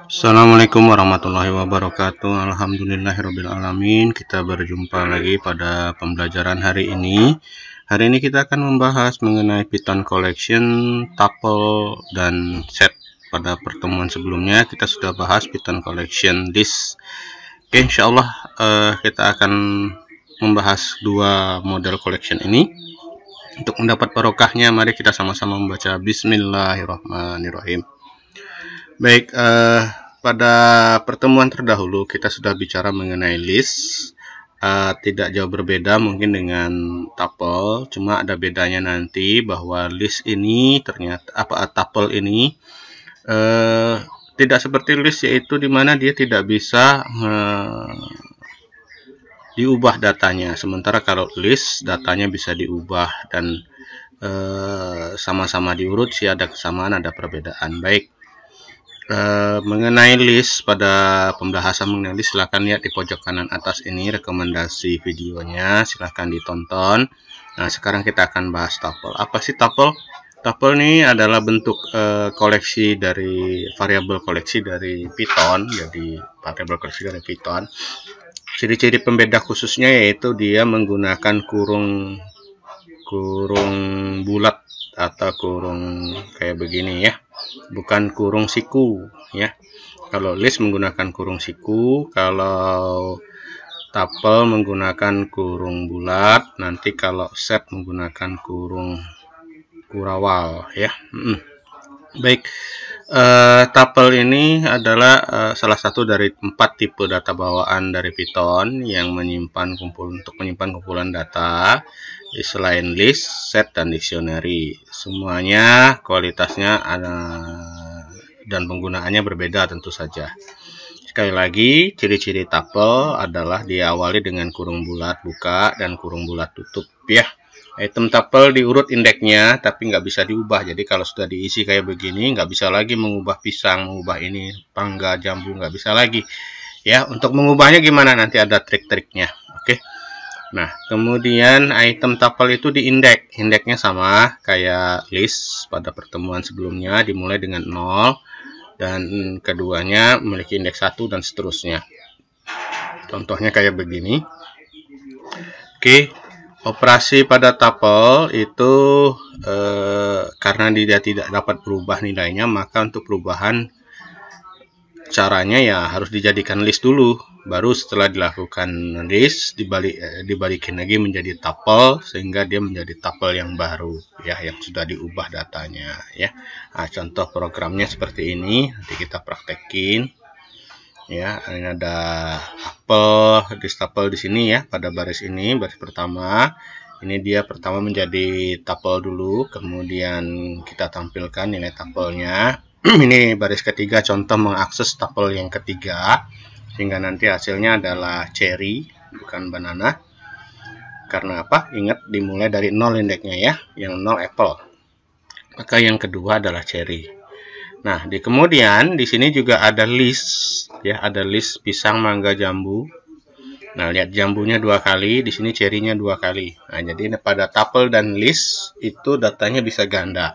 Assalamualaikum warahmatullahi wabarakatuh. Alhamdulillahirabbil alamin. Kita berjumpa lagi pada pembelajaran hari ini. Hari ini kita akan membahas mengenai Python collection, tuple dan set. Pada pertemuan sebelumnya kita sudah bahas Python collection list. Oke, insyaallah kita akan membahas dua model collection ini. Untuk mendapat barokahnya, mari kita sama-sama membaca Bismillahirrahmanirrahim. Baik, pada pertemuan terdahulu kita sudah bicara mengenai list. Tidak jauh berbeda mungkin dengan tuple, cuma ada bedanya nanti bahwa list ini ternyata tuple ini tidak seperti list, yaitu dimana dia tidak bisa diubah datanya. Sementara kalau list datanya bisa diubah dan sama-sama diurut sih ada kesamaan, ada perbedaan. Baik, mengenai list, pada pembahasan mengenai list silahkan lihat di pojok kanan atas ini rekomendasi videonya, silahkan ditonton. Nah, sekarang kita akan bahas tuple. Apa sih tuple? Tuple ini adalah bentuk koleksi dari variabel koleksi dari Python. Jadi variabel koleksi dari Python. Ciri-ciri pembeda khususnya yaitu dia menggunakan kurung bulat atau kurung kayak begini ya, bukan kurung siku ya. Kalau list menggunakan kurung siku, kalau tuple menggunakan kurung bulat, nanti kalau set menggunakan kurung kurawal ya. Baik, tuple ini adalah salah satu dari 4 tipe data bawaan dari Python yang menyimpan kumpulan data selain list, set, dan dictionary. Semuanya kualitasnya dan penggunaannya berbeda tentu saja. Sekali lagi, ciri-ciri tuple adalah diawali dengan kurung bulat buka dan kurung bulat tutup ya. Item tuple diurut indeksnya, tapi nggak bisa diubah. Jadi kalau sudah diisi kayak begini, nggak bisa lagi mengubah pisang, mengubah ini pangga, jambu, nggak bisa lagi. Ya, untuk mengubahnya gimana? Nanti ada trik-triknya. Oke. Nah, kemudian item tuple itu diindeks. Indeksnya sama kayak list pada pertemuan sebelumnya, dimulai dengan 0 dan keduanya memiliki indeks 1 dan seterusnya. Contohnya kayak begini. Oke. Operasi pada tuple itu karena dia tidak dapat berubah nilainya, maka untuk perubahan caranya ya harus dijadikan list dulu. Baru setelah dilakukan list dibalikin lagi menjadi tuple sehingga dia menjadi tuple yang baru ya, yang sudah diubah datanya ya. Nah, contoh programnya seperti ini, nanti kita praktekin. Ya, ini ada apel, tuple di sini ya, pada baris ini, baris pertama. Ini dia pertama menjadi tuple dulu, kemudian kita tampilkan nilai tuplenya. Ini baris ketiga, contoh mengakses tuple yang ketiga, sehingga nanti hasilnya adalah cherry, bukan banana. Karena apa? Ingat dimulai dari 0 indeksnya ya, yang 0 apple. Maka yang kedua adalah cherry. Nah, kemudian di sini juga ada list ya, ada list pisang, mangga, jambu. Nah, lihat jambunya 2 kali, di sini cherry-nya 2 kali. Nah, jadi pada tuple dan list itu datanya bisa ganda.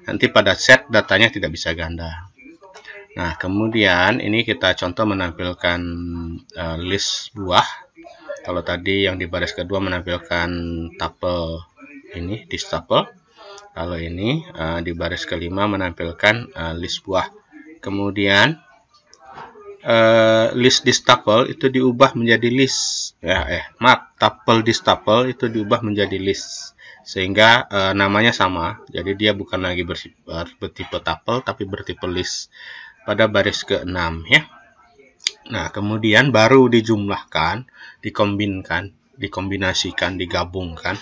Nanti pada set datanya tidak bisa ganda. Nah, kemudian ini kita contoh menampilkan list buah. Kalau tadi yang di baris kedua menampilkan tuple ini, list tuple. Kalau ini di baris kelima menampilkan list buah. Kemudian list tuple itu diubah menjadi list ya, tuple tuple itu diubah menjadi list sehingga namanya sama. Jadi dia bukan lagi bertipe tuple tapi bertipe list pada baris ke-6 ya. Nah, kemudian baru dijumlahkan, dikombinasikan, digabungkan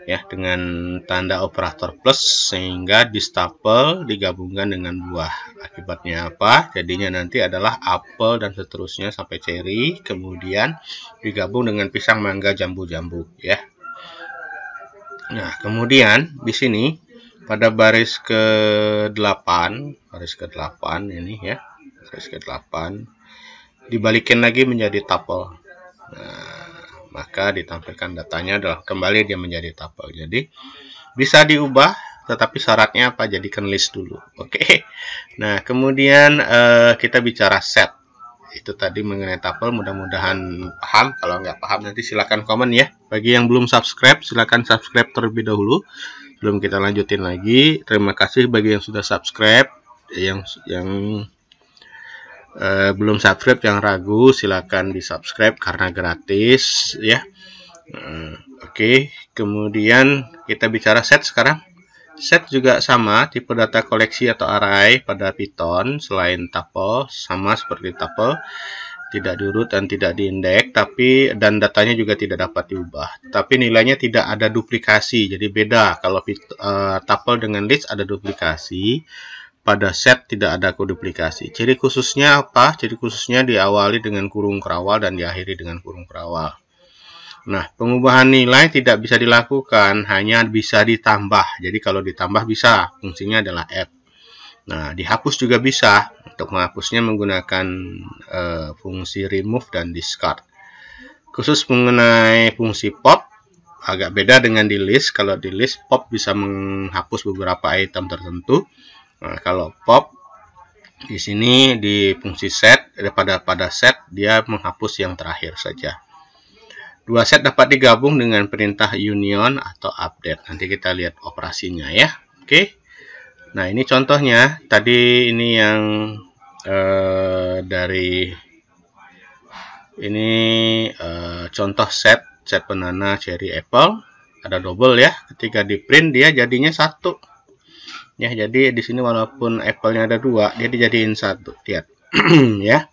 ya dengan tanda operator plus sehingga tuple digabungkan dengan buah. Akibatnya apa? Jadinya nanti adalah apel dan seterusnya sampai cherry, kemudian digabung dengan pisang, mangga, jambu ya. Nah, kemudian di sini pada baris ke-8 ini ya, baris ke-8 dibalikin lagi menjadi tuple. Nah, maka ditampilkan datanya adalah kembali dia menjadi tuple. Jadi bisa diubah tetapi syaratnya apa? Jadikan list dulu. Oke. Nah, kemudian kita bicara set. Itu tadi mengenai tuple, mudah-mudahan paham. Kalau nggak paham nanti silakan komen ya. Bagi yang belum subscribe, silakan subscribe terlebih dahulu. Sebelum kita lanjutin lagi, terima kasih bagi yang sudah subscribe. Yang belum subscribe, yang ragu, silakan di subscribe karena gratis ya. Oke, kemudian kita bicara set sekarang. Set juga sama, tipe data koleksi atau array pada Python. Selain tuple, sama seperti tuple, tidak diurut dan tidak diindeks, dan datanya juga tidak dapat diubah. Tapi nilainya tidak ada duplikasi, jadi beda. Kalau tuple dengan list ada duplikasi, pada set tidak ada duplikasi. Ciri khususnya apa? Ciri khususnya diawali dengan kurung kerawal dan diakhiri dengan kurung kerawal. Nah, pengubahan nilai tidak bisa dilakukan, hanya bisa ditambah. Jadi kalau ditambah bisa, fungsinya adalah add. Nah, dihapus juga bisa. Untuk menghapusnya menggunakan fungsi remove dan discard. Khusus mengenai fungsi pop, agak beda dengan di list. Kalau di list, pop bisa menghapus beberapa item tertentu. Nah, kalau pop di sini di fungsi set, pada set dia menghapus yang terakhir saja. Dua set dapat digabung dengan perintah union atau update. Nanti kita lihat operasinya ya. Oke. Nah, ini contohnya. Tadi ini yang dari ini contoh set banana, cherry, apple. Ada double ya. Ketika di print dia jadinya 1. Ya, jadi di sini walaupun apple-nya ada 2, dia dijadiin 1. Lihat. Ya.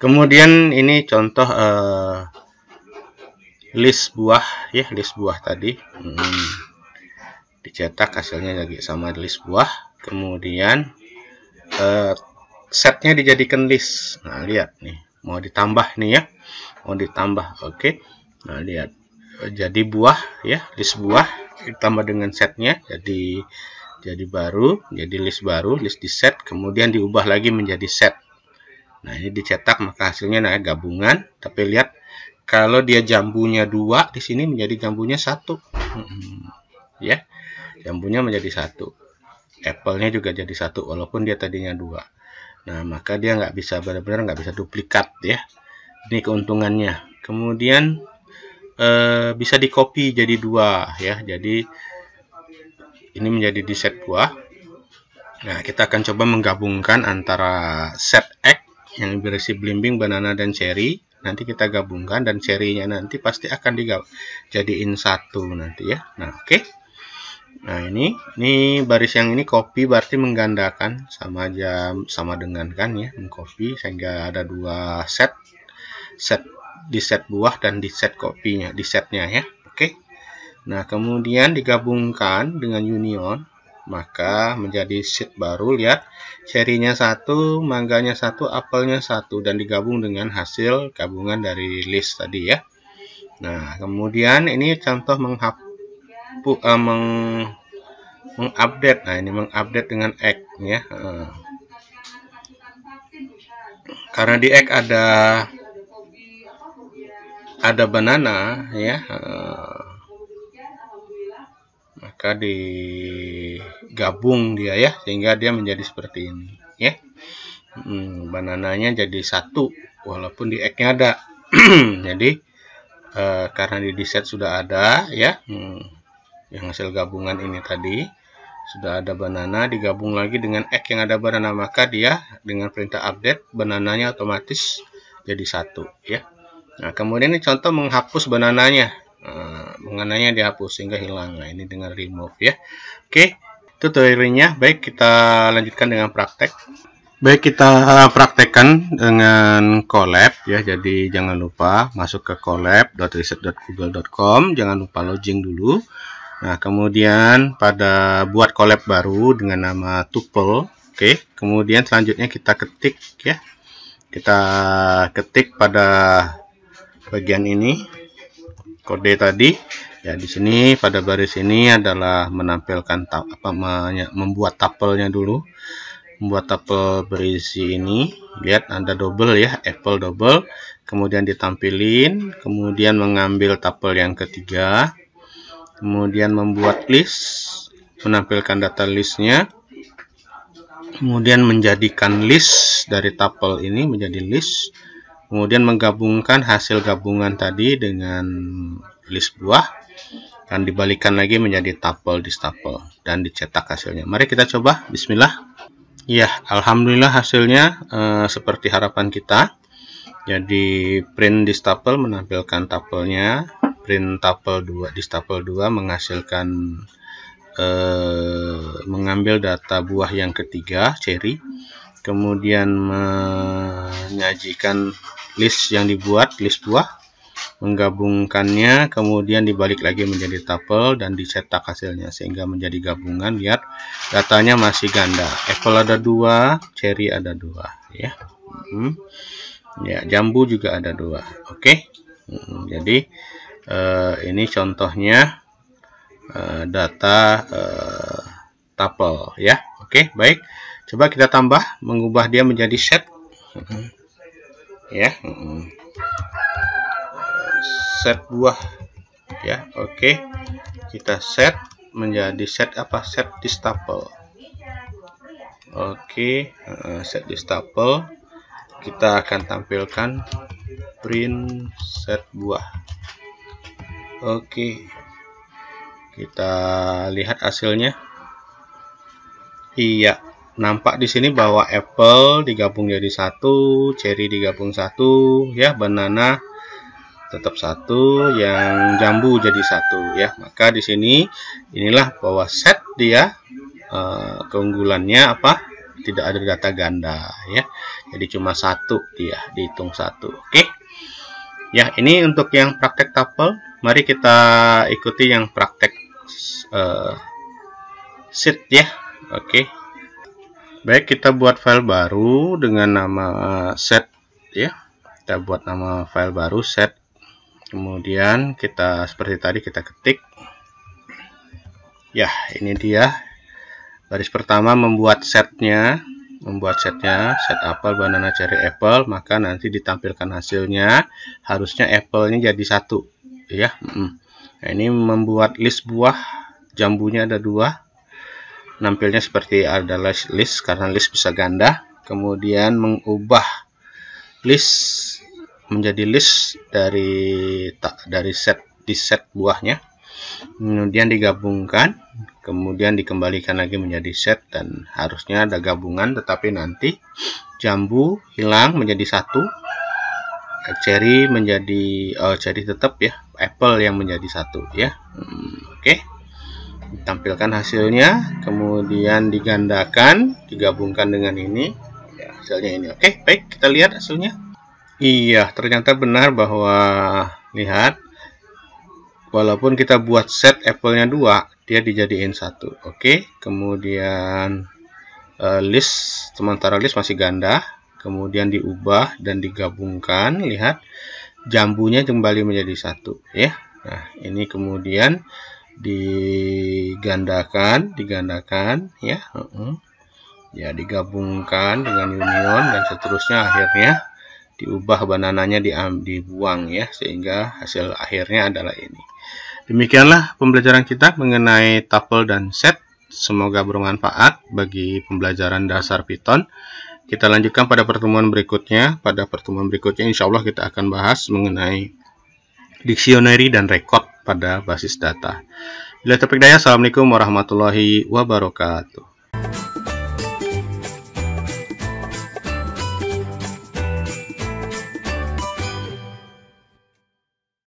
Kemudian ini contoh list buah ya, list buah tadi. Dicetak hasilnya lagi sama list buah. Kemudian setnya dijadikan list. Nah, lihat nih, mau ditambah nih ya. Mau ditambah. Oke. Nah, lihat. Jadi buah ya, list buah ditambah dengan setnya jadi baru, jadi list baru, list di set, kemudian diubah lagi menjadi set. Nah, ini dicetak maka hasilnya nah gabungan, tapi lihat kalau dia jambunya 2, di sini menjadi jambunya 1. Ya. Jambunya menjadi 1. Apple-nya juga jadi 1 walaupun dia tadinya 2. Nah, maka dia nggak bisa benar-benar nggak bisa duplikat ya. Ini keuntungannya. Kemudian bisa di copy jadi 2 ya. Jadi ini menjadi di set buah. Nah, kita akan coba menggabungkan antara set egg yang berisi belimbing, banana, dan cherry. Nanti kita gabungkan dan cherry-nya nanti pasti akan dijadiin 1 nanti ya. Nah, oke. Nah, ini baris yang ini copy berarti menggandakan, sama dengan kan ya, mengcopy sehingga ada 2 set di set buah dan di set copy-nya, di setnya ya. Oke. Nah, kemudian digabungkan dengan union, maka menjadi sheet baru. Lihat, cherry-nya 1, mangganya 1, apelnya 1, dan digabung dengan hasil gabungan dari list tadi ya. Nah, kemudian ini contoh mengupdate. Nah, ini mengupdate dengan egg ya. Karena di egg ada banana ya. Maka digabung dia ya, sehingga dia menjadi seperti ini ya. Banananya jadi 1 walaupun di egg-nya ada. Jadi karena di set sudah ada ya, yang hasil gabungan ini tadi sudah ada banana, digabung lagi dengan egg yang ada banana, maka dia dengan perintah update banananya otomatis jadi 1 ya. Nah, kemudian ini contoh menghapus banananya. Banananya dihapus sehingga hilang. Nah, ini dengan remove ya. Oke, itu teorinya. Baik, kita lanjutkan dengan praktek. Baik, kita praktekkan dengan Colab ya. Jadi jangan lupa masuk ke colab.research.google.com. Jangan lupa login dulu. Nah, kemudian buat Colab baru dengan nama tuple. Oke, kemudian selanjutnya kita ketik ya. Kita ketik pada bagian ini kode tadi ya. Di sini pada baris ini adalah menampilkan membuat tuple-nya dulu. Membuat tuple berisi ini. Lihat ada double ya, apple double. Kemudian ditampilin, kemudian mengambil tuple yang ketiga. Kemudian membuat list menampilkan data listnya, kemudian menjadikan list dari tuple ini menjadi list, kemudian menggabungkan hasil gabungan tadi dengan list buah, dan dibalikan lagi menjadi tuple di tuple dan dicetak hasilnya. Mari kita coba. Bismillah. Ya, alhamdulillah hasilnya seperti harapan kita. Jadi print di tuple menampilkan tuplenya, print tuple 2 di tuple 2 menghasilkan mengambil data buah yang ketiga, cherry, kemudian menyajikan list yang dibuat, list buah, menggabungkannya, kemudian dibalik lagi menjadi tuple dan dicetak hasilnya sehingga menjadi gabungan. Lihat, datanya masih ganda. Apple ada 2, cherry ada 2, ya. Ya, jambu juga ada 2. Oke. Jadi ini contohnya data tuple, ya. Oke, baik. Coba kita tambah, mengubah dia menjadi set, ya. Set buah, ya. Oke, kita set menjadi set apa? Set di tuple. Oke, set di tuple. Kita akan tampilkan print set buah. Oke, kita lihat hasilnya. Iya, nampak di sini bahwa apple digabung jadi 1, cherry digabung 1, ya, banana tetap 1, yang jambu jadi 1, ya. Maka di sini inilah bahwa set dia keunggulannya apa? Tidak ada data ganda, ya. Jadi cuma 1 dia, dihitung 1. Oke. Ya, ini untuk yang praktek tuple. Mari kita ikuti yang praktek sheet, ya. Oke. Baik, kita buat file baru dengan nama set, ya. Kita buat nama file baru set. Kemudian kita seperti tadi kita ketik. Ya, ini dia. Baris pertama membuat setnya, set apple, banana, cherry, apple. Maka nanti ditampilkan hasilnya harusnya apple-nya jadi 1, ya. Nah, ini membuat list buah, jambunya ada 2. Nampilnya seperti ada list karena list bisa ganda. Kemudian mengubah list menjadi list dari set buahnya, kemudian digabungkan, kemudian dikembalikan lagi menjadi set, dan harusnya ada gabungan, tetapi nanti jambu hilang menjadi 1, cherry menjadi cherry tetap, ya, apple yang menjadi 1, ya. Oke. Tampilkan hasilnya, kemudian digandakan, digabungkan dengan ini, ya, hasilnya ini. Oke, baik, kita lihat hasilnya. Iya, ternyata benar bahwa, lihat, walaupun kita buat set apple-nya 2, dia dijadiin 1. Oke, kemudian list, sementara list masih ganda, kemudian diubah dan digabungkan, lihat, jambunya kembali menjadi 1, ya. Nah, ini kemudian digandakan, ya, ya, digabungkan dengan union dan seterusnya, akhirnya diubah banananya dibuang, ya, sehingga hasil akhirnya adalah ini. Demikianlah pembelajaran kita mengenai tuple dan set. Semoga bermanfaat bagi pembelajaran dasar Python. Kita lanjutkan pada pertemuan berikutnya. Pada pertemuan berikutnya insya Allah kita akan bahas mengenai dictionary dan record pada basis data. Bila taufiq hidayah, assalamualaikum warahmatullahi wabarakatuh.